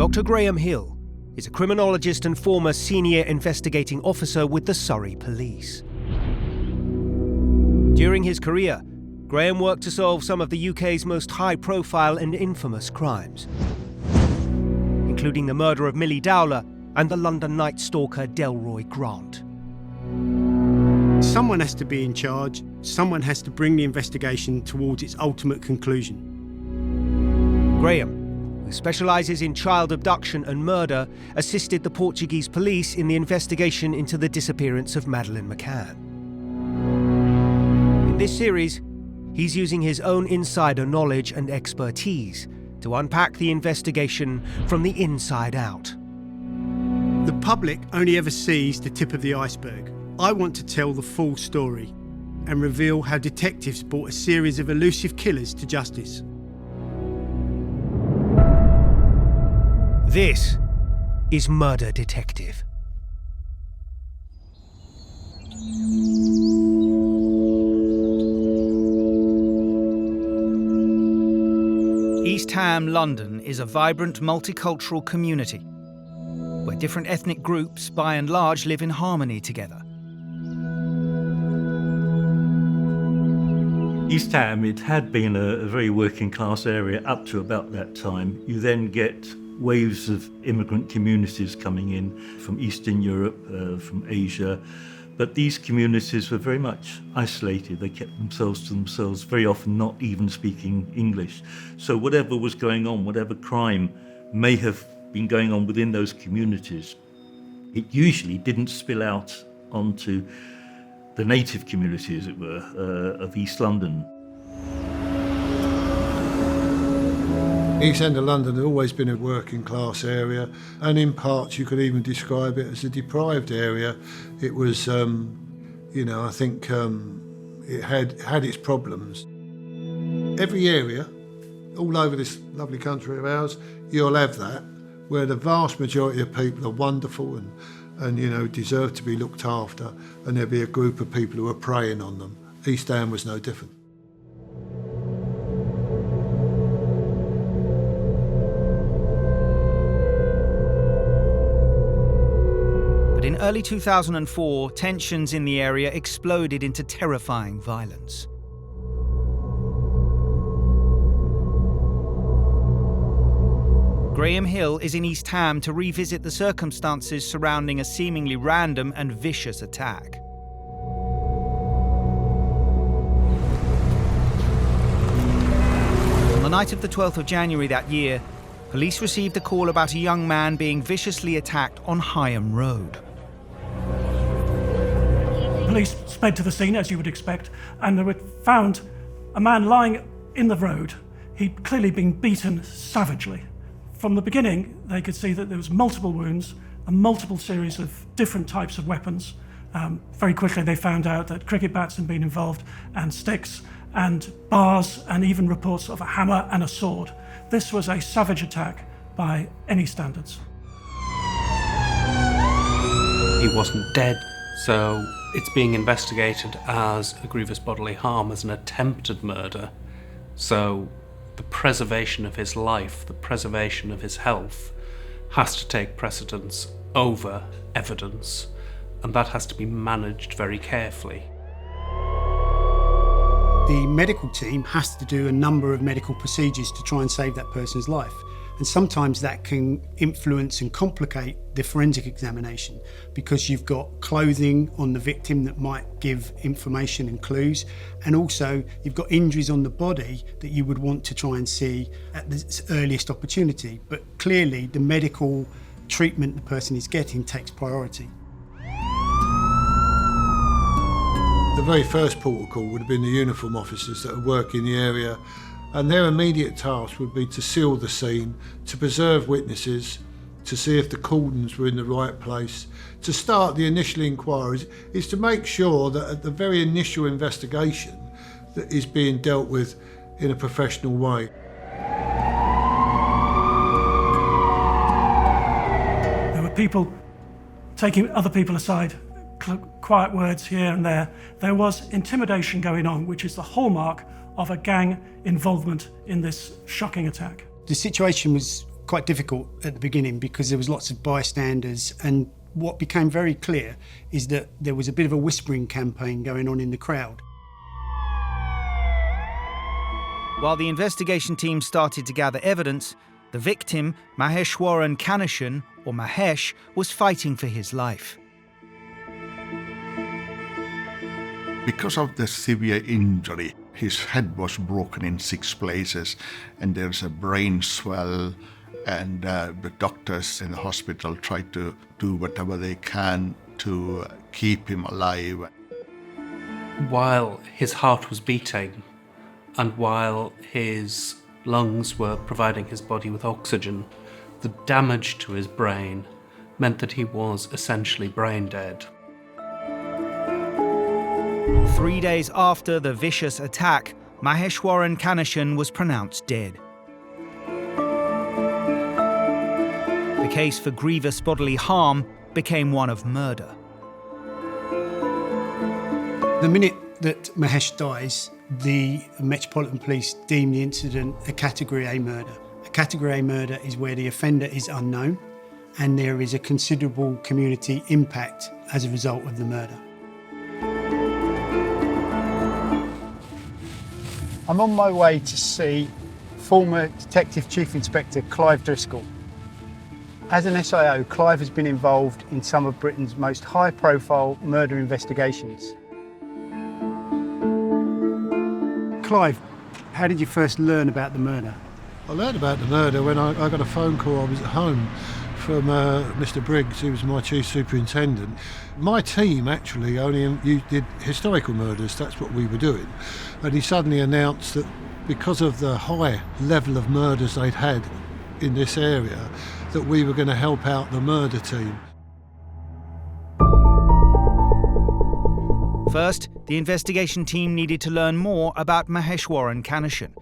Dr. Graham Hill is a criminologist and former senior investigating officer with the Surrey Police. During his career, Graham worked to solve some of the UK's most high-profile and infamous crimes, including the murder of Millie Dowler and the London Night Stalker Delroy Grant. Someone has to be in charge. Someone has to bring the investigation towards its ultimate conclusion. Graham, who specialises in child abduction and murder, assisted the Portuguese police in the investigation into the disappearance of Madeleine McCann. In this series, he's using his own insider knowledge and expertise to unpack the investigation from the inside out. The public only ever sees the tip of the iceberg. I want to tell the full story and reveal how detectives brought a series of elusive killers to justice. This is Murder Detective. East Ham, London is a vibrant multicultural community where different ethnic groups, by and large, live in harmony together. East Ham, it had been a very working class area up to about that time. You then get waves of immigrant communities coming in from Eastern Europe, from Asia, but these communities were very much isolated. They kept themselves to themselves, very often not even speaking English. So whatever was going on, whatever crime may have been going on within those communities, it usually didn't spill out onto the native community, as it were, of East London. East End of London had always been a working class area, and in parts you could even describe it as a deprived area. It was, I think it had its problems. Every area, all over this lovely country of ours, you'll have that, where the vast majority of people are wonderful and deserve to be looked after, and there'll be a group of people who are preying on them. East Ham was no different. But in early 2004, tensions in the area exploded into terrifying violence. Graham Hill is in East Ham to revisit the circumstances surrounding a seemingly random and vicious attack. On the night of the 12th of January that year, police received a call about a young man being viciously attacked on Higham Road. Police sped to the scene, as you would expect, and they found a man lying in the road. He'd clearly been beaten savagely. From the beginning, they could see that there was multiple wounds, a multiple series of different types of weapons. Very quickly, they found out that cricket bats had been involved, and sticks, and bars, and even reports of a hammer and a sword. This was a savage attack by any standards. He wasn't dead, so it's being investigated as a grievous bodily harm, as an attempted murder. So the preservation of his life, the preservation of his health, has to take precedence over evidence, and that has to be managed very carefully. The medical team has to do a number of medical procedures to try and save that person's life. And sometimes that can influence and complicate the forensic examination, because you've got clothing on the victim that might give information and clues, and also you've got injuries on the body that you would want to try and see at the earliest opportunity. But clearly the medical treatment the person is getting takes priority. The very first protocol would have been the uniform officers that would work in the area, and their immediate task would be to seal the scene, to preserve witnesses, to see if the cordons were in the right place, to start the initial inquiries, is to make sure that at the very initial investigation that is being dealt with in a professional way. There were people taking other people aside, quiet words here and there. There was intimidation going on, which is the hallmark of a gang involvement in this shocking attack. The situation was quite difficult at the beginning because there was lots of bystanders, and what became very clear is that there was a bit of a whispering campaign going on in the crowd. While the investigation team started to gather evidence, the victim, Maheshwaran Kanashan, or Mahesh, was fighting for his life. Because of the severe injury, his head was broken in 6 places, and there's a brain swell, and the doctors in the hospital tried to do whatever they can to keep him alive. While his heart was beating, and while his lungs were providing his body with oxygen, the damage to his brain meant that he was essentially brain dead. 3 days after the vicious attack, Maheshwaran Kanashan was pronounced dead. The case for grievous bodily harm became one of murder. The minute that Mahesh dies, the Metropolitan Police deem the incident a Category A murder. A Category A murder is where the offender is unknown and there is a considerable community impact as a result of the murder. I'm on my way to see former Detective Chief Inspector Clive Driscoll. As an SIO, Clive has been involved in some of Britain's most high-profile murder investigations. Clive, how did you first learn about the murder? I learned about the murder when I got a phone call. I was at home from Mr. Briggs, who was my chief superintendent. My team actually you did historical murders, that's what we were doing. And he suddenly announced that because of the high level of murders they'd had in this area, that we were going to help out the murder team. First, the investigation team needed to learn more about Maheshwaran Kanashan,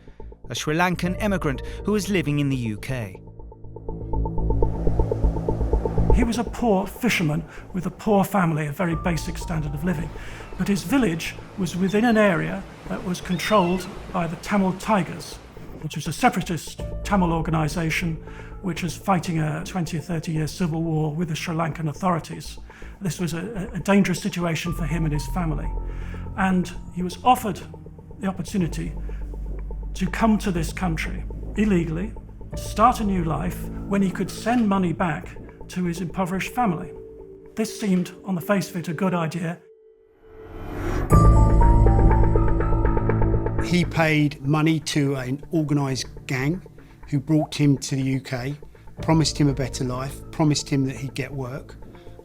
a Sri Lankan emigrant who was living in the UK. He was a poor fisherman with a poor family, a very basic standard of living. But his village was within an area that was controlled by the Tamil Tigers, which was a separatist Tamil organisation which was fighting a 20 or 30-year civil war with the Sri Lankan authorities. This was a dangerous situation for him and his family. And he was offered the opportunity to come to this country illegally, to start a new life when he could send money back to his impoverished family. This seemed, on the face of it, a good idea. He paid money to an organised gang who brought him to the UK, promised him a better life, promised him that he'd get work,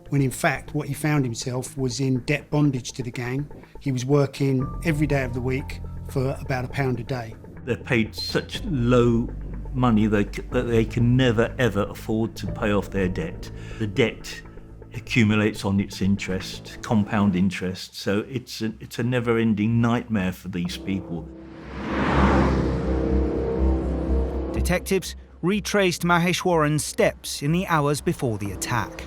when in fact what he found himself was in debt bondage to the gang. He was working every day of the week for about £1 a day. They're paid such low money that they can never ever afford to pay off their debt. The debt accumulates on its interest, compound interest, so it's a never-ending nightmare for these people. Detectives retraced Maheshwaran's steps in the hours before the attack.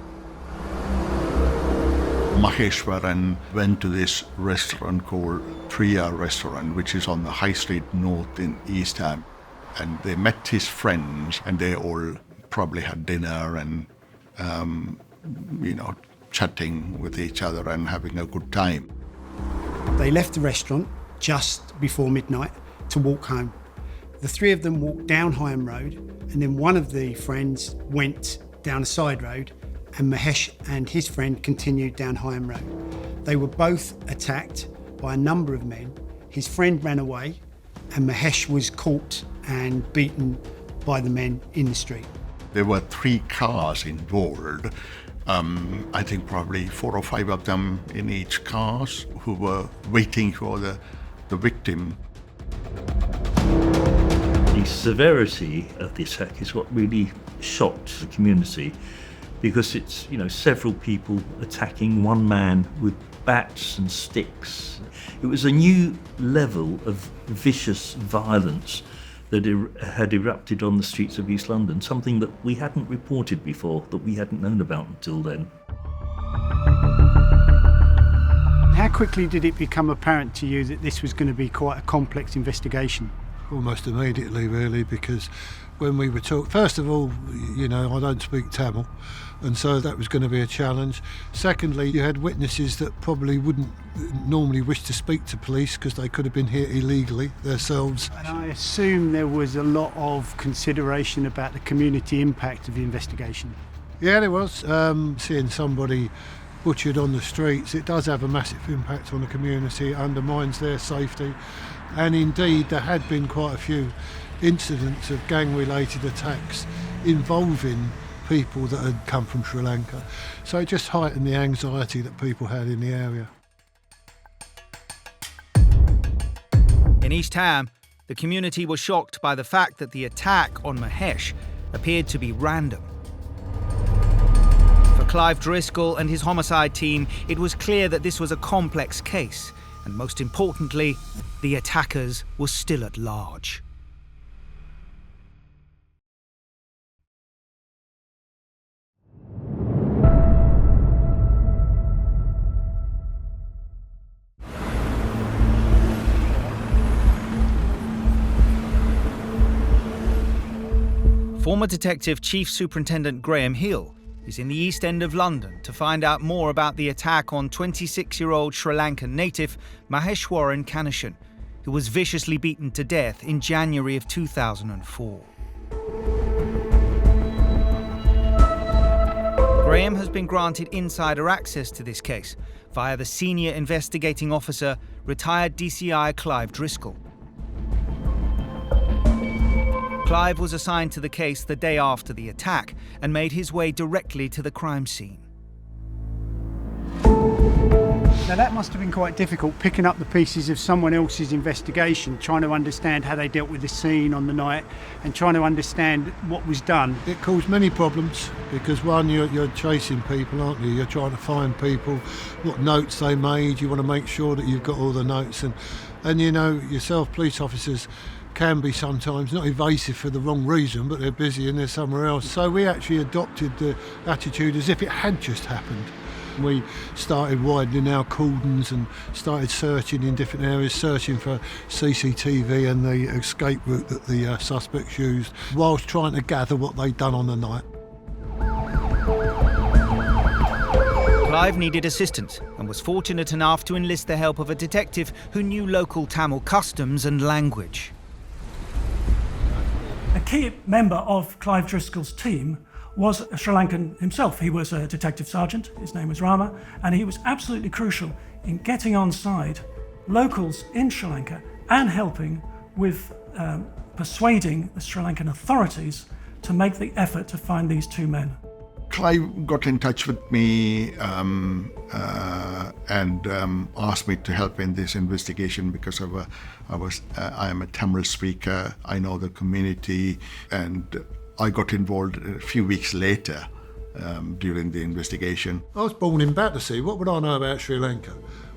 Maheshwaran went to this restaurant called Priya Restaurant, which is on the High Street North in East Ham. And they met his friends, and they all probably had dinner and, chatting with each other and having a good time. They left the restaurant just before midnight to walk home. The three of them walked down Higham Road, and then one of the friends went down a side road, and Mahesh and his friend continued down Higham Road. They were both attacked by a number of men. His friend ran away, and Mahesh was caught and beaten by the men in the street. There were 3 cars involved. I think probably 4 or 5 of them in each cars who were waiting for the victim. The severity of the attack is what really shocked the community, because it's, several people attacking one man with bats and sticks. It was a new level of vicious violence that had erupted on the streets of East London, something that we hadn't reported before, that we hadn't known about until then. How quickly did it become apparent to you that this was going to be quite a complex investigation? almost immediately, really, because when we were talking, first of all, I don't speak Tamil, and so that was going to be a challenge. Secondly, you had witnesses that probably wouldn't normally wish to speak to police because they could have been here illegally themselves. And I assume there was a lot of consideration about the community impact of the investigation. Yeah, there was. Seeing somebody butchered on the streets, it does have a massive impact on the community. It undermines their safety. And indeed, there had been quite a few incidents of gang-related attacks involving people that had come from Sri Lanka. So it just heightened the anxiety that people had in the area. In East Ham, the community was shocked by the fact that the attack on Mahesh appeared to be random. For Clive Driscoll and his homicide team, it was clear that this was a complex case, and most importantly, the attackers were still at large. Former Detective Chief Superintendent Graham Hill is in the East End of London to find out more about the attack on 26-year-old Sri Lankan native Maheshwaran Kanashan, who was viciously beaten to death in January of 2004. Graham has been granted insider access to this case via the senior investigating officer, retired DCI Clive Driscoll. Clive was assigned to the case the day after the attack and made his way directly to the crime scene. Now that must have been quite difficult, picking up the pieces of someone else's investigation, trying to understand how they dealt with the scene on the night and trying to understand what was done. It caused many problems because, one, you're chasing people, aren't you? You're trying to find people, what notes they made. You want to make sure that you've got all the notes. And yourself, police officers, can be sometimes not evasive for the wrong reason, but they're busy and they're somewhere else. So we actually adopted the attitude as if it had just happened. We started widening our cordons and started searching in different areas, searching for CCTV and the escape route that the suspects used, whilst trying to gather what they'd done on the night. Clive needed assistance and was fortunate enough to enlist the help of a detective who knew local Tamil customs and language. A key member of Clive Driscoll's team was a Sri Lankan himself. He was a detective sergeant, his name was Rama, and he was absolutely crucial in getting on side locals in Sri Lanka and helping with persuading the Sri Lankan authorities to make the effort to find these two men. Clive got in touch with me and asked me to help in this investigation because I am a Tamil speaker. I know the community, and I got involved a few weeks later during the investigation. I was born in Battersea. What would I know about Sri Lanka?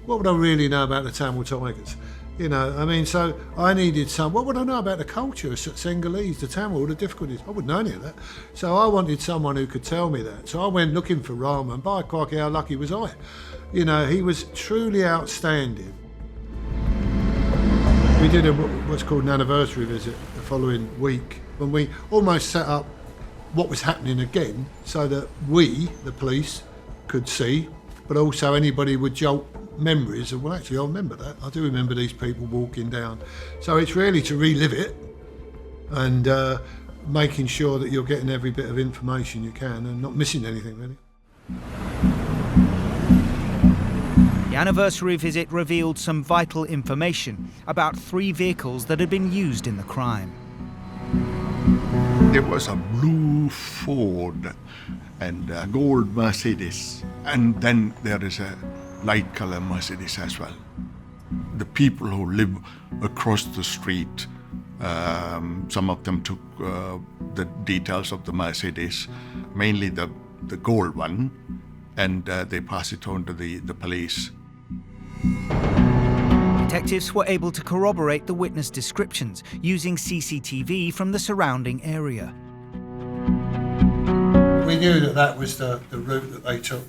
What would I really know about the Tamil Tigers? So I needed what would I know about the culture, Senghalese, the Tamil, the difficulties? I wouldn't know any of that. So I wanted someone who could tell me that. So I went looking for Rama, and by crikey, how lucky was I? He was truly outstanding. We did what's called an anniversary visit the following week, when we almost set up what was happening again so that we, the police, could see, but also anybody would jolt memories of, well, actually, I remember that. I do remember these people walking down. So it's really to relive it and making sure that you're getting every bit of information you can and not missing anything, really. The anniversary visit revealed some vital information about 3 vehicles that had been used in the crime. There was a blue Ford and a gold Mercedes, and then there is a light color Mercedes as well. The people who live across the street, some of them took the details of the Mercedes, mainly the gold one, and they pass it on to the police. Detectives were able to corroborate the witness descriptions using CCTV from the surrounding area. We knew that was the route that they took.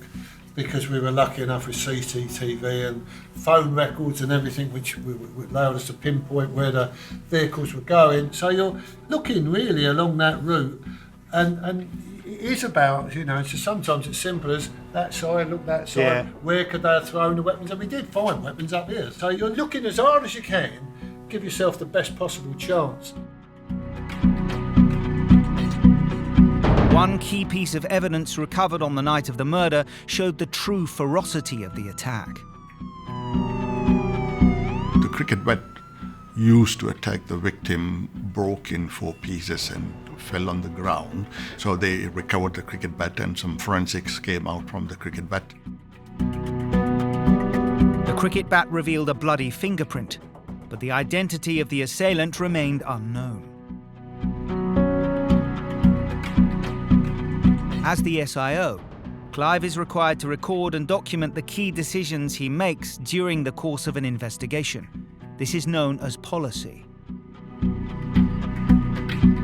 because we were lucky enough with CCTV and phone records and everything, which allowed us to pinpoint where the vehicles were going. So you're looking really along that route, and it is about, so sometimes it's simple as that side, look that side, Yeah. where could they have thrown the weapons? And we did find weapons up here. So you're looking as hard as you can, give yourself the best possible chance. One key piece of evidence recovered on the night of the murder showed the true ferocity of the attack. The cricket bat used to attack the victim broke in 4 pieces and fell on the ground. So they recovered the cricket bat and some forensics came out from the cricket bat. The cricket bat revealed a bloody fingerprint, but the identity of the assailant remained unknown. As the SIO, Clive is required to record and document the key decisions he makes during the course of an investigation. This is known as policy.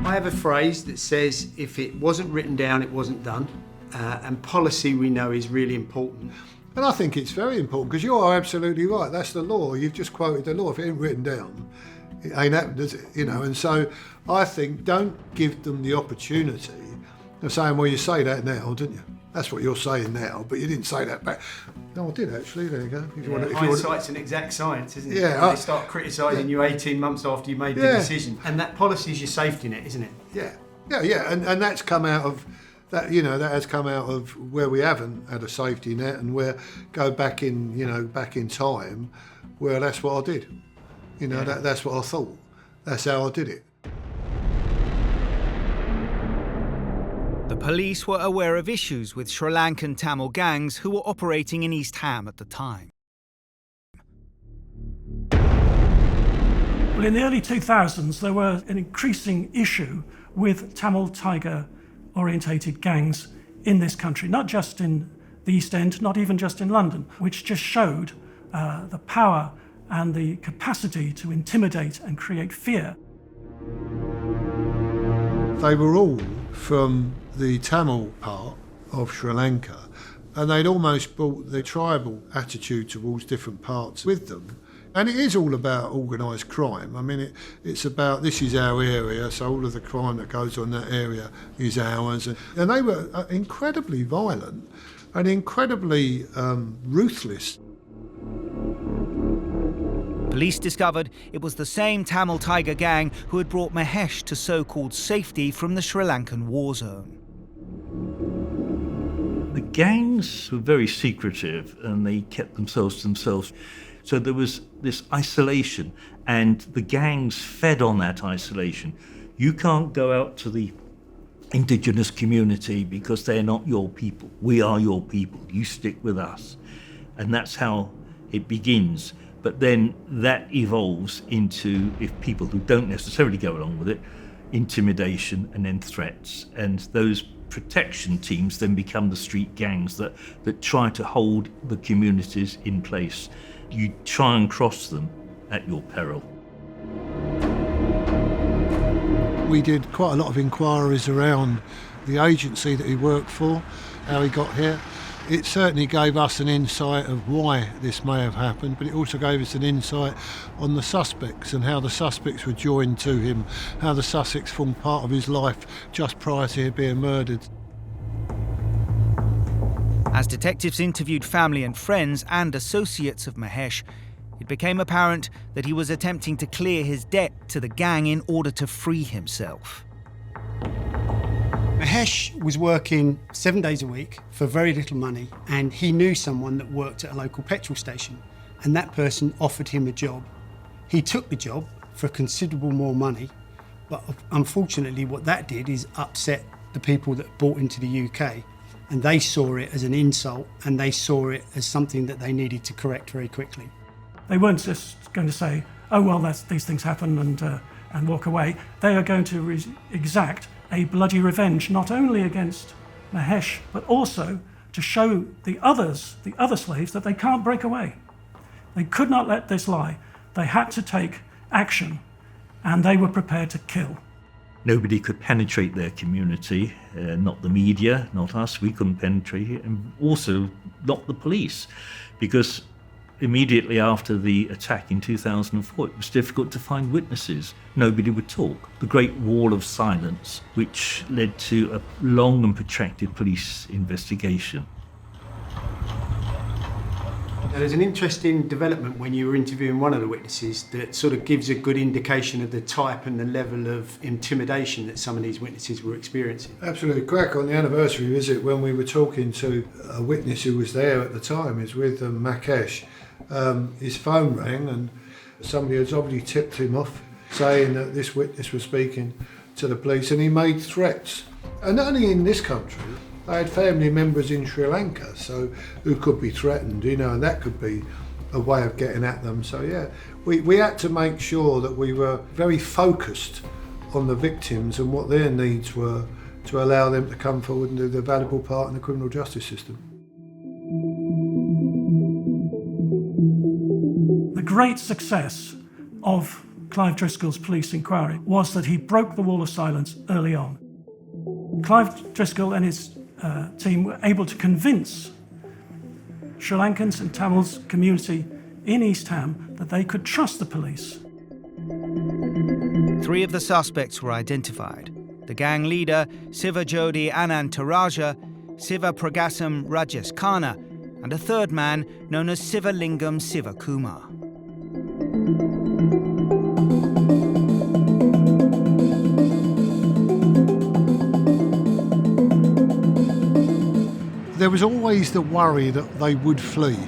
I have a phrase that says if it wasn't written down, it wasn't done. And policy, we know, is really important. And I think it's very important, because you are absolutely right. That's the law. You've just quoted the law. If it ain't written down, it ain't happened, does it? And so I think don't give them the opportunity of saying, well, you say that now, didn't you? That's what you're saying now, but you didn't say that back. No, I did actually. There you go. Hindsight's an exact science, isn't it? Yeah, They start criticising you 18 months after you made the decision. And that policy is your safety net, isn't it? Yeah. And that's come out of that. That has come out of where we haven't had a safety net, and where go back in time, where that's what I did. That's what I thought. That's how I did it. The police were aware of issues with Sri Lankan Tamil gangs who were operating in East Ham at the time. Well, in the early 2000s, there were an increasing issue with Tamil Tiger-orientated gangs in this country, not just in the East End, not even just in London, which just showed the power and the capacity to intimidate and create fear. They were all from the Tamil part of Sri Lanka, and they'd almost brought the tribal attitude towards different parts with them. And it is all about organised crime. I mean, it's about, this is our area, so all of the crime that goes on that area is ours. And they were incredibly violent and incredibly ruthless. Police discovered it was the same Tamil Tiger gang who had brought Mahesh to so-called safety from the Sri Lankan war zone. The gangs were very secretive and they kept themselves to themselves. So there was this isolation, and the gangs fed on that isolation. You can't go out to the indigenous community because they're not your people. We are your people. You stick with us. And that's how it begins. But then that evolves into, if people who don't necessarily go along with it, intimidation and then threats. And those protection teams then become the street gangs that try to hold the communities in place. You try and cross them at your peril. We did quite a lot of inquiries around the agency that he worked for, how he got here. It certainly gave us an insight of why this may have happened, but it also gave us an insight on the suspects and how the suspects were joined to him, how the suspects formed part of his life just prior to him being murdered. As detectives interviewed family and friends and associates of Mahesh, it became apparent that he was attempting to clear his debt to the gang in order to free himself. Mahesh was working 7 days a week for very little money, and he knew someone that worked at a local petrol station, and that person offered him a job. He took the job for considerable more money, but unfortunately what that did is upset the people that bought into the UK, and they saw it as an insult, and they saw it as something that they needed to correct very quickly. They weren't just going to say, oh, well, these things happen and walk away. They are going to exact a bloody revenge, not only against Mahesh, but also to show the other slaves that they can't break away. They could not let this lie. They had to take action, and they were prepared to kill. Nobody could penetrate their community, not the media, not us, we couldn't penetrate it, and also not the police, because immediately after the attack in 2004, it was difficult to find witnesses. Nobody would talk. The Great Wall of Silence, which led to a long and protracted police investigation. Now, there's an interesting development when you were interviewing one of the witnesses that sort of gives a good indication of the type and the level of intimidation that some of these witnesses were experiencing. Absolutely. Crack on the anniversary visit when we were talking to a witness who was there at the time, is with Mahesh. His phone rang and somebody had obviously tipped him off saying that this witness was speaking to the police, and he made threats. And not only in this country, they had family members in Sri Lanka, so who could be threatened, and that could be a way of getting at them. So yeah, we had to make sure that we were very focused on the victims and what their needs were to allow them to come forward and do their valuable part in the criminal justice system. The great success of Clive Driscoll's police inquiry was that he broke the wall of silence early on. Clive Driscoll and his team were able to convince Sri Lankans and Tamils community in East Ham that they could trust the police. 3 of the suspects were identified: the gang leader Sivajodi Anantaraja, Siva Pragasam Rajesh Khanna, and a third man known as Sivalingam Sivakumar. There was always the worry that they would flee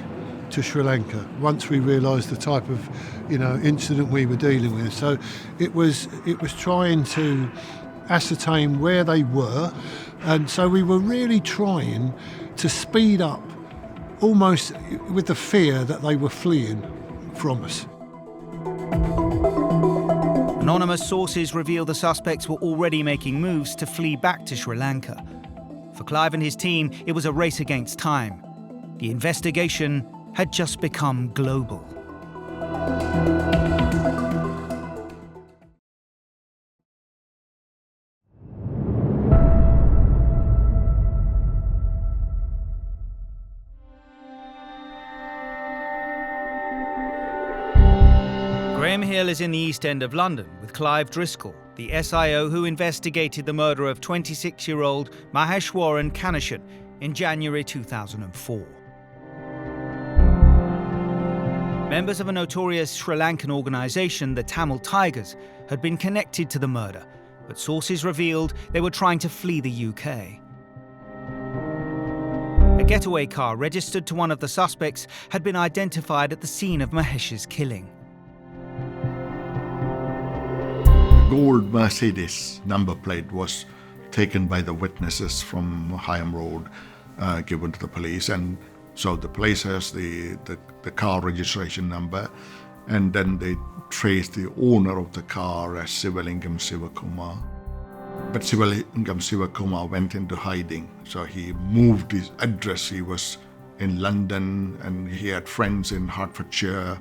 to Sri Lanka once we realised the type of, incident we were dealing with. So it was trying to ascertain where they were, and so we were really trying to speed up, almost with the fear that they were fleeing from us. Anonymous sources reveal the suspects were already making moves to flee back to Sri Lanka. For Clive and his team, it was a race against time. The investigation had just become global. Graham Hill is in the East End of London with Clive Driscoll, the SIO who investigated the murder of 26-year-old Maheshwaran Kanashan in January 2004. Members of a notorious Sri Lankan organisation, the Tamil Tigers, had been connected to the murder, but sources revealed they were trying to flee the UK. A getaway car registered to one of the suspects had been identified at the scene of Mahesh's killing. Gold Mercedes number plate was taken by the witnesses from Higham Road, given to the police, and so the police has the car registration number, and then they traced the owner of the car as Sivalingam Sivakumar. But Sivalingam Sivakumar went into hiding, so he moved his address. He was in London and he had friends in Hertfordshire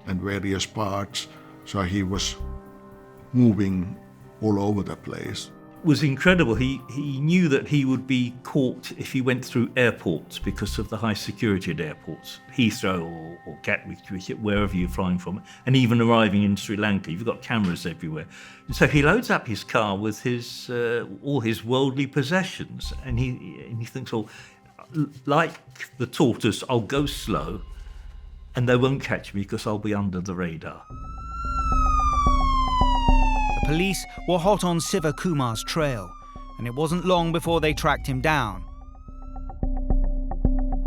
and various parts, so he was moving all over the place. It was incredible. He knew that he would be caught if he went through airports because of the high security at airports, Heathrow or Gatwick, wherever you're flying from, and even arriving in Sri Lanka. You've got cameras everywhere. And so he loads up his car with his all his worldly possessions, and he thinks, oh, like the tortoise, I'll go slow and they won't catch me because I'll be under the radar. The police were hot on Sivakumar's trail, and it wasn't long before they tracked him down.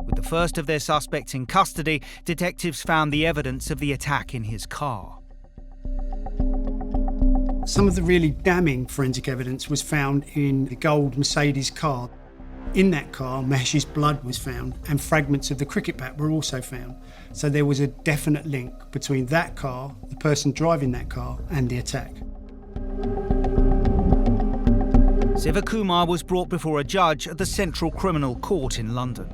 With the first of their suspects in custody, detectives found the evidence of the attack in his car. Some of the really damning forensic evidence was found in the gold Mercedes car. In that car, Mahesh's blood was found, and fragments of the cricket bat were also found. So there was a definite link between that car, the person driving that car, and the attack. Sivakumar was brought before a judge at the Central Criminal Court in London.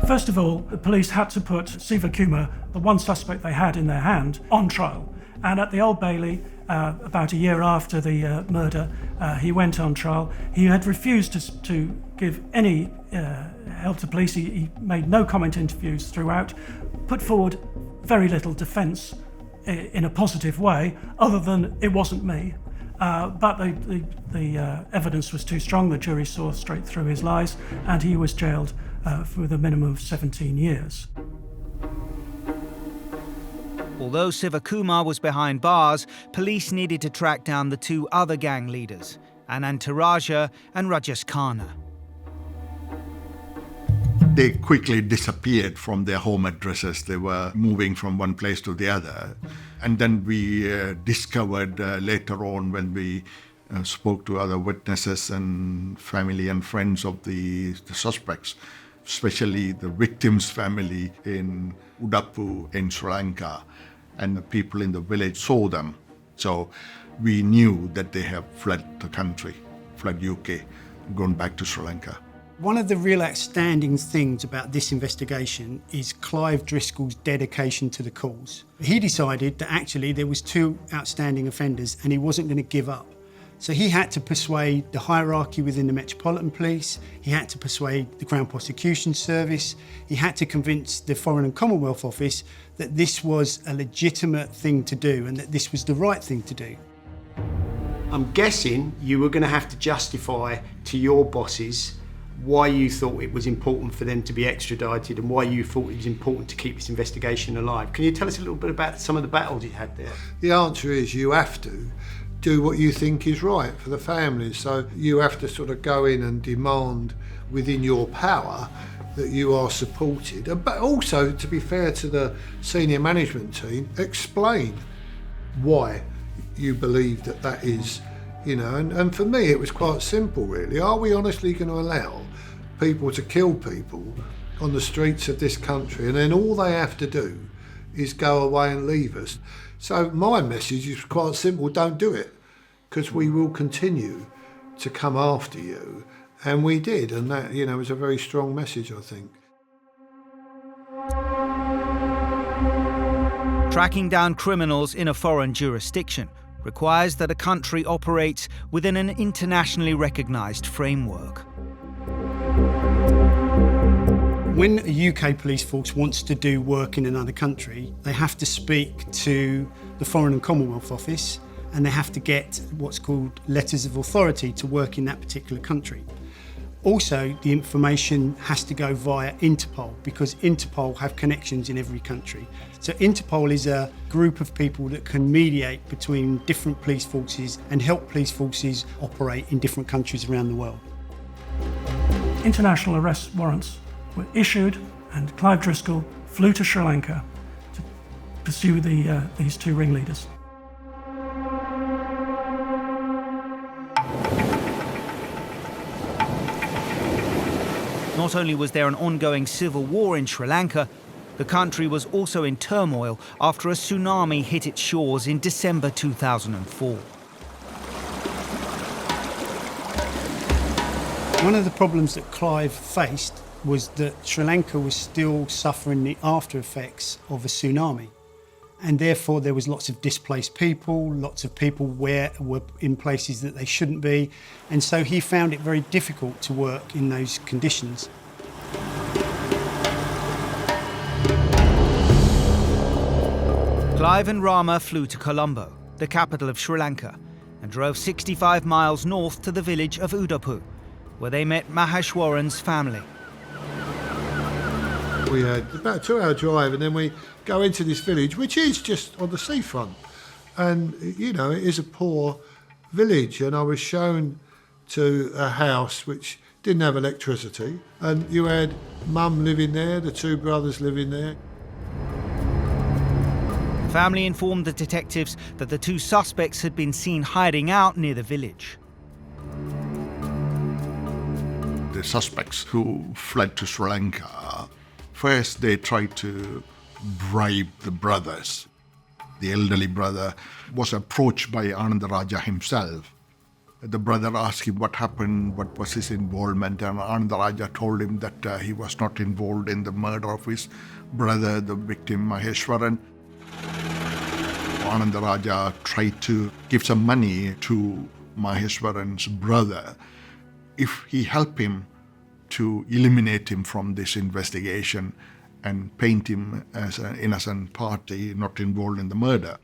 First of all, the police had to put Sivakumar, the one suspect they had in their hand, on trial. And at the Old Bailey, about a year after the murder, he went on trial. He had refused to give any help to police. He made no comment interviews throughout, put forward very little defence in a positive way, other than it wasn't me. But the evidence was too strong. The jury saw straight through his lies, and he was jailed for the minimum of 17 years. Although Sivakumar was behind bars, police needed to track down the two other gang leaders, Anantaraja and Rajesh Khanna. They quickly disappeared from their home addresses. They were moving from one place to the other. And then we discovered later on, when we spoke to other witnesses and family and friends of the suspects, especially the victim's family in Udaipur in Sri Lanka, and the people in the village saw them. So we knew that they have fled the country, fled UK, gone back to Sri Lanka. One of the real outstanding things about this investigation is Clive Driscoll's dedication to the cause. He decided that actually there was two outstanding offenders and he wasn't going to give up. So he had to persuade the hierarchy within the Metropolitan Police, he had to persuade the Crown Prosecution Service, he had to convince the Foreign and Commonwealth Office that this was a legitimate thing to do and that this was the right thing to do. I'm guessing you were going to have to justify to your bosses why you thought it was important for them to be extradited and why you thought it was important to keep this investigation alive. Can you tell us a little bit about some of the battles you had there? The answer is you have to do what you think is right for the families. So you have to sort of go in and demand within your power that you are supported. But also, to be fair to the senior management team, explain why you believe that that is, you know, and for me it was quite simple really. Are we honestly going to allow people to kill people on the streets of this country and then all they have to do is go away and leave us? So my message is quite simple: don't do it, because we will continue to come after you. And we did, and that, you know, was a very strong message, I think. Tracking down criminals in a foreign jurisdiction requires that a country operates within an internationally recognised framework. When a UK police force wants to do work in another country, they have to speak to the Foreign and Commonwealth Office, and they have to get what's called letters of authority to work in that particular country. Also, the information has to go via Interpol, because Interpol have connections in every country. So Interpol is a group of people that can mediate between different police forces and help police forces operate in different countries around the world. International arrest warrants were issued, and Clive Driscoll flew to Sri Lanka to pursue these two ringleaders. Not only was there an ongoing civil war in Sri Lanka, the country was also in turmoil after a tsunami hit its shores in December 2004. One of the problems that Clive faced was that Sri Lanka was still suffering the after effects of a tsunami. And therefore there was lots of displaced people, lots of people were in places that they shouldn't be. And so he found it very difficult to work in those conditions. Clive and Rama flew to Colombo, the capital of Sri Lanka, and drove 65 miles north to the village of Udaipur, where they met Maheshwaran's family. We had about a 2-hour drive, and then we go into this village, which is just on the seafront. And, you know, it is a poor village. And I was shown to a house which didn't have electricity. And you had mum living there, the two brothers living there. The family informed the detectives that the two suspects had been seen hiding out near the village. The suspects who fled to Sri Lanka, first they tried to bribe the brothers. The elderly brother was approached by Anantaraja himself. The brother asked him what happened, what was his involvement, and Anantaraja told him that he was not involved in the murder of his brother, the victim Maheshwaran. Anandaraja tried to give some money to Maheshwaran's brother if he helped him to eliminate him from this investigation and paint him as an innocent party not involved in the murder.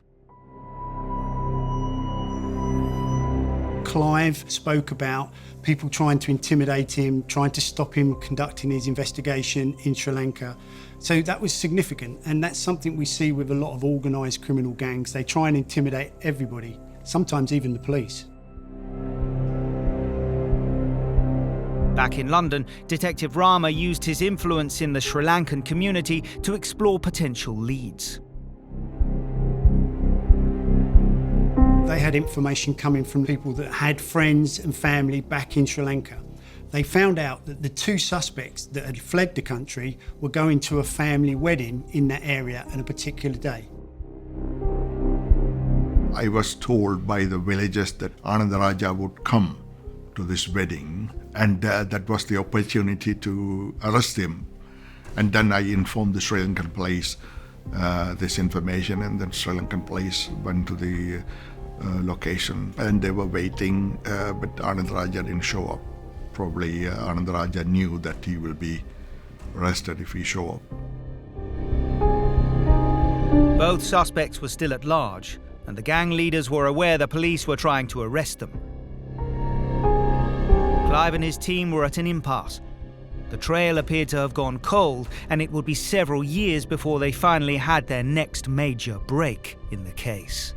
Clive spoke about people trying to intimidate him, trying to stop him conducting his investigation in Sri Lanka. So that was significant, and that's something we see with a lot of organised criminal gangs. They try and intimidate everybody, sometimes even the police. Back in London, Detective Rama used his influence in the Sri Lankan community to explore potential leads. They had information coming from people that had friends and family back in Sri Lanka. They found out that the two suspects that had fled the country were going to a family wedding in that area on a particular day. I was told by the villagers that Anandaraja would come to this wedding, and that was the opportunity to arrest him. And then I informed the Sri Lankan police this information, and then Sri Lankan police went to the location, and they were waiting, but Anandaraja didn't show up. Probably Anandaraja knew that he will be arrested if he show up. Both suspects were still at large, and the gang leaders were aware the police were trying to arrest them. Clive and his team were at an impasse. The trail appeared to have gone cold, and it would be several years before they finally had their next major break in the case.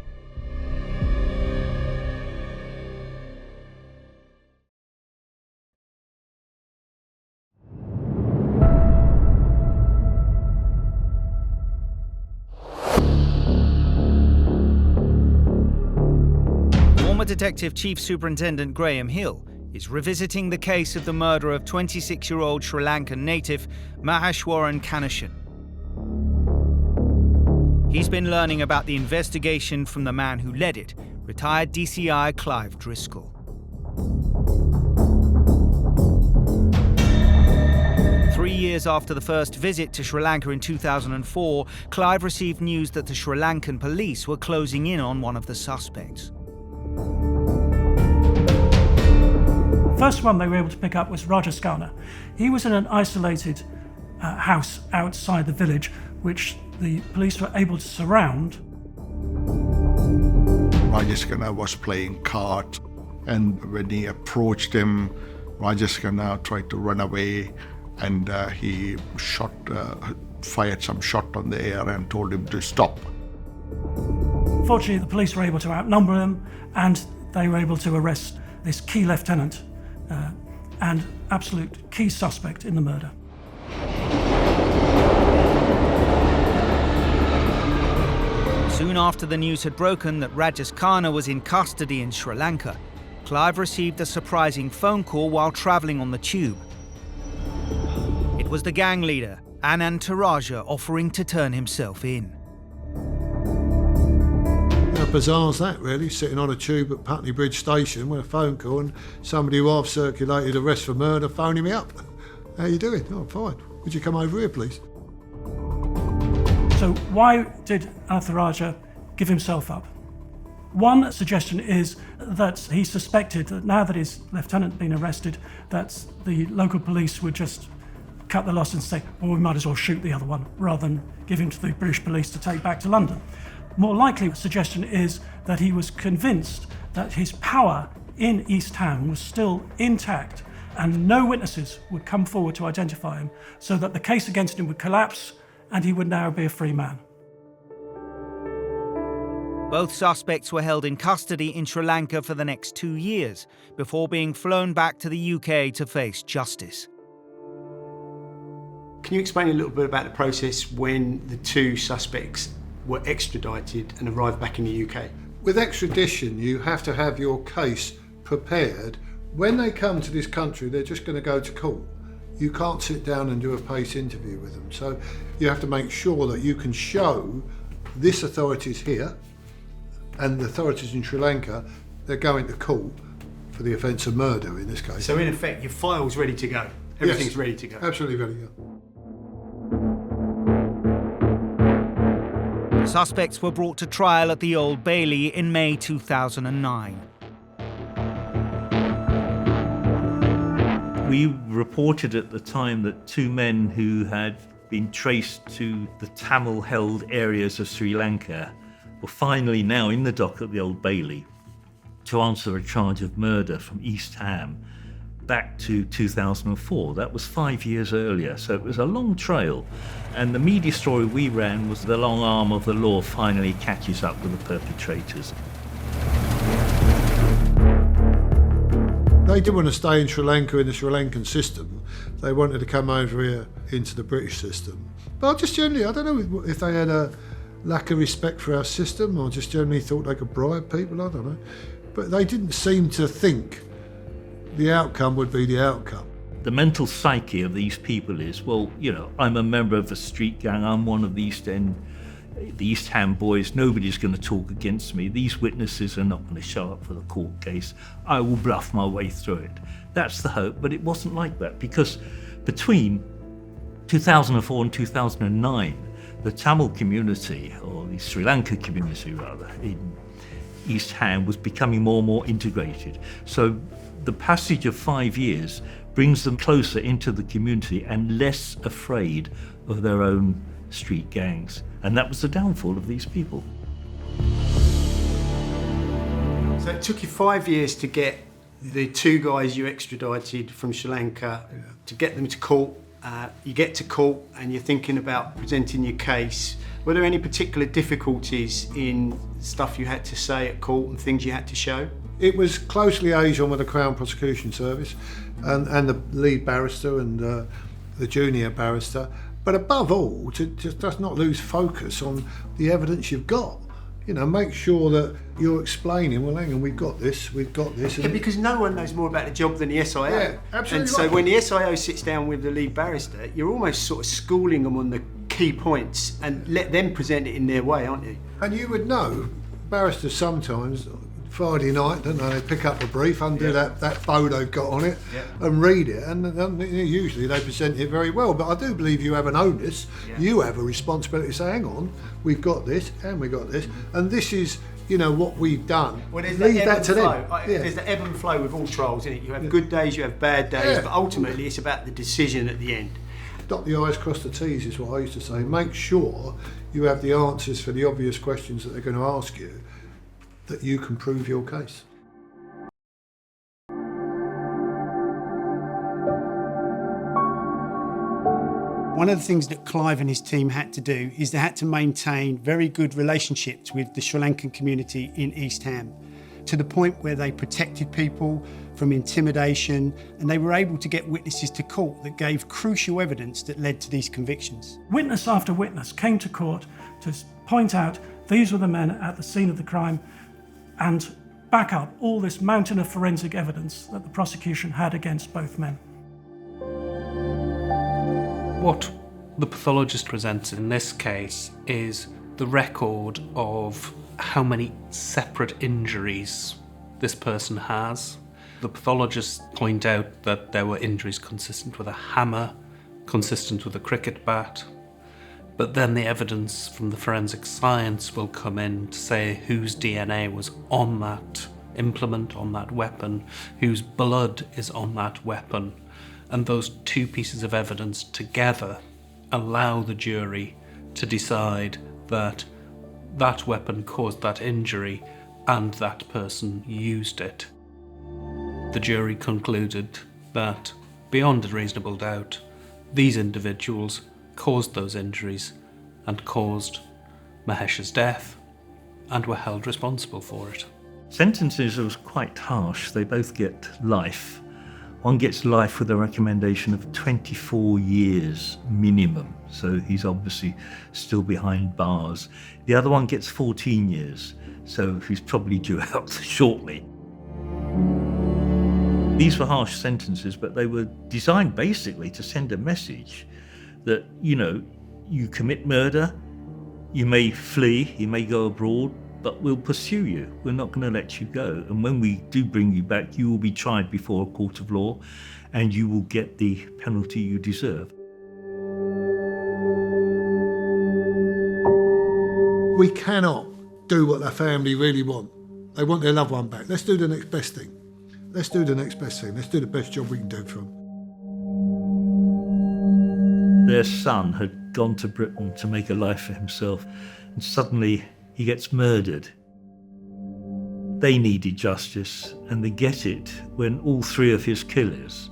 Detective Chief Superintendent Graham Hill is revisiting the case of the murder of 26-year-old Sri Lankan native Maheshwaran Kanashan. He's been learning about the investigation from the man who led it, retired DCI Clive Driscoll. 3 years after the first visit to Sri Lanka in 2004, Clive received news that the Sri Lankan police were closing in on one of the suspects. First one they were able to pick up was Rajaskana. He was in an isolated house outside the village, which the police were able to surround. Rajaskana was playing cards, and when he approached him, Rajaskana tried to run away, and he fired some shot on the air and told him to stop. Fortunately, the police were able to outnumber him, and they were able to arrest this key lieutenant and absolute key suspect in the murder. Soon after the news had broken that Rajesh Khanna was in custody in Sri Lanka, Clive received a surprising phone call while travelling on the tube. It was the gang leader, Anand Taraja, offering to turn himself in. How bizarre is that, really? Sitting on a tube at Putney Bridge Station with a phone call, and somebody who I've circulated arrest for murder phoning me up. How you doing? Oh, fine. Would you come over here, please? So why did Antharaja give himself up? One suggestion is that he suspected that now that his lieutenant had been arrested, that the local police would just cut the loss and say, well, we might as well shoot the other one, rather than give him to the British police to take back to London. More likely suggestion is that he was convinced that his power in East Town was still intact and no witnesses would come forward to identify him, so that the case against him would collapse and he would now be a free man. Both suspects were held in custody in Sri Lanka for the next 2 years before being flown back to the UK to face justice. Can you explain a little bit about the process when the two suspects were extradited and arrived back in the UK? With extradition, you have to have your case prepared. When they come to this country, they're just going to go to court. You can't sit down and do a PACE interview with them. So you have to make sure that you can show this authority's here and the authorities in Sri Lanka, they're going to court for the offence of murder in this case. So in effect, your file's ready to go. Everything's Yes, ready to go. Absolutely ready, yeah. The suspects were brought to trial at the Old Bailey in May 2009. We reported at the time that 2 men who had been traced to the Tamil-held areas of Sri Lanka were finally now in the dock at the Old Bailey to answer a charge of murder from East Ham back to 2004. That was 5 years earlier, so it was a long trail. And the media story we ran was the long arm of the law finally catches up with the perpetrators. They didn't want to stay in Sri Lanka in the Sri Lankan system. They wanted to come over here into the British system. But just generally, I don't know if they had a lack of respect for our system or just generally thought they could bribe people, I don't know. But they didn't seem to think the outcome would be the outcome. The mental psyche of these people is, well, you know, I'm a member of the street gang, I'm one of the East Ham boys, nobody's going to talk against me, these witnesses are not going to show up for the court case, I will bluff my way through it. That's the hope, but it wasn't like that, because between 2004 and 2009, the Tamil community, or the Sri Lanka community rather, in East Ham was becoming more and more integrated. So the passage of 5 years brings them closer into the community and less afraid of their own street gangs. And that was the downfall of these people. So it took you 5 years to get the 2 guys you extradited from Sri Lanka, to get them to court. You get to court and you're thinking about presenting your case. Were there any particular difficulties in stuff you had to say at court and things you had to show? It was close liaison with the Crown Prosecution Service and the lead barrister and the junior barrister. But above all, to just not lose focus on the evidence you've got. You know, make sure that you're explaining, well, hang on, we've got this. Yeah, because no one knows more about the job than the SIO. Yeah, absolutely. And so right. when the SIO sits down with the lead barrister, you're almost sort of schooling them on the key points and let them present it in their way, aren't you? And you would know, barristers sometimes, Friday night, don't they, they pick up a brief, undo that bow they've got on it and read it, and usually they present it very well. But I do believe you have an onus, you have a responsibility to say, hang on, we've got this and we've got this, and this is, you know, what we've done. Well, there's leave the ebb that and to flow. them. There's the ebb and flow with all trials, isn't it? You have good days, you have bad days, but ultimately it's about the decision at the end. Dot the I's, cross the T's is what I used to say. Make sure you have the answers for the obvious questions that they're going to ask you, that you can prove your case. One of the things that Clive and his team had to do is they had to maintain very good relationships with the Sri Lankan community in East Ham, to the point where they protected people from intimidation, and they were able to get witnesses to court that gave crucial evidence that led to these convictions. Witness after witness came to court to point out these were the men at the scene of the crime and back up all this mountain of forensic evidence that the prosecution had against both men. What the pathologist presents in this case is the record of how many separate injuries this person has. The pathologists point out that there were injuries consistent with a hammer, consistent with a cricket bat, but then the evidence from the forensic science will come in to say whose DNA was on that implement, on that weapon, whose blood is on that weapon. And those 2 pieces of evidence together allow the jury to decide that that weapon caused that injury and that person used it. The jury concluded that, beyond a reasonable doubt, these individuals caused those injuries and caused Mahesh's death and were held responsible for it. Sentences was quite harsh. They both get life. One gets life with a recommendation of 24 years minimum, so he's obviously still behind bars. The other one gets 14 years, so he's probably due out shortly. These were harsh sentences, but they were designed basically to send a message that, you know, you commit murder, you may flee, you may go abroad, but we'll pursue you. We're not going to let you go. And when we do bring you back, you will be tried before a court of law and you will get the penalty you deserve. We cannot do what their family really want. They want their loved one back. Let's do the next best thing. Let's do the next best thing. Let's do the best job we can do for them. Their son had gone to Britain to make a life for himself, and suddenly he gets murdered. They needed justice, and they get it when all three of his killers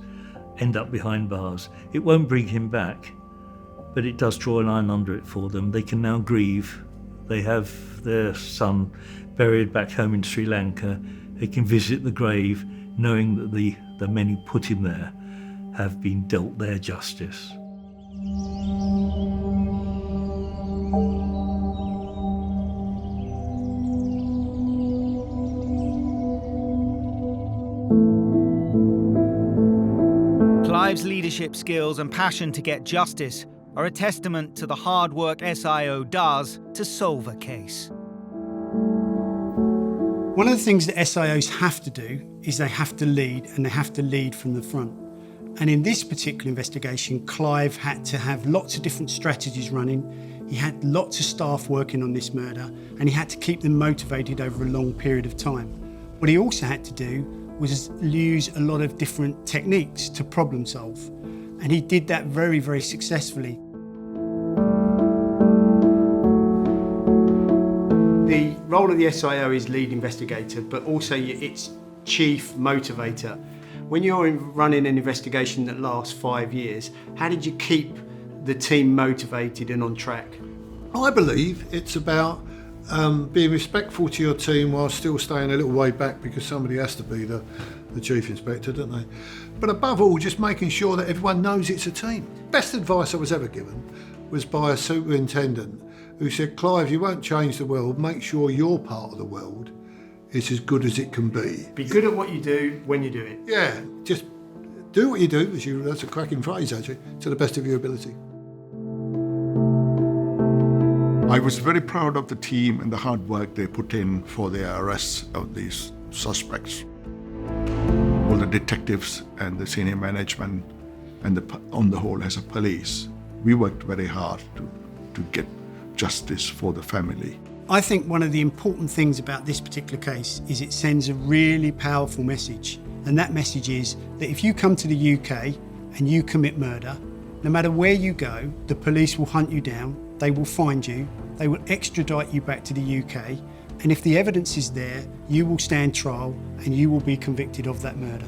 end up behind bars. It won't bring him back, but it does draw a line under it for them. They can now grieve. They have their son buried back home in Sri Lanka. They can visit the grave knowing that the men who put him there have been dealt their justice. Clive's leadership skills and passion to get justice are a testament to the hard work SIO does to solve a case. One of the things that SIOs have to do is they have to lead, and they have to lead from the front. And in this particular investigation, Clive had to have lots of different strategies running. He had lots of staff working on this murder, and he had to keep them motivated over a long period of time. What he also had to do was use a lot of different techniques to problem solve. And he did that very, very successfully. The role of the SIO is lead investigator, but also it's chief motivator. When you're running an investigation that lasts 5 years, how did you keep the team motivated and on track? I believe it's about being respectful to your team while still staying a little way back, because somebody has to be the chief inspector, don't they? But above all, just making sure that everyone knows it's a team. Best advice I was ever given was by a superintendent who said, Clive, you won't change the world, make sure your part of the world is as good as it can be. Be good at what you do when you do it. Yeah, just do what you do, that's a cracking phrase actually, to the best of your ability. I was very proud of the team and the hard work they put in for the arrests of these suspects. All the detectives and the senior management and on the whole as a police, we worked very hard to get justice for the family. I think one of the important things about this particular case is it sends a really powerful message. And that message is that if you come to the UK and you commit murder, no matter where you go, the police will hunt you down, they will find you, they will extradite you back to the UK, and if the evidence is there, you will stand trial and you will be convicted of that murder.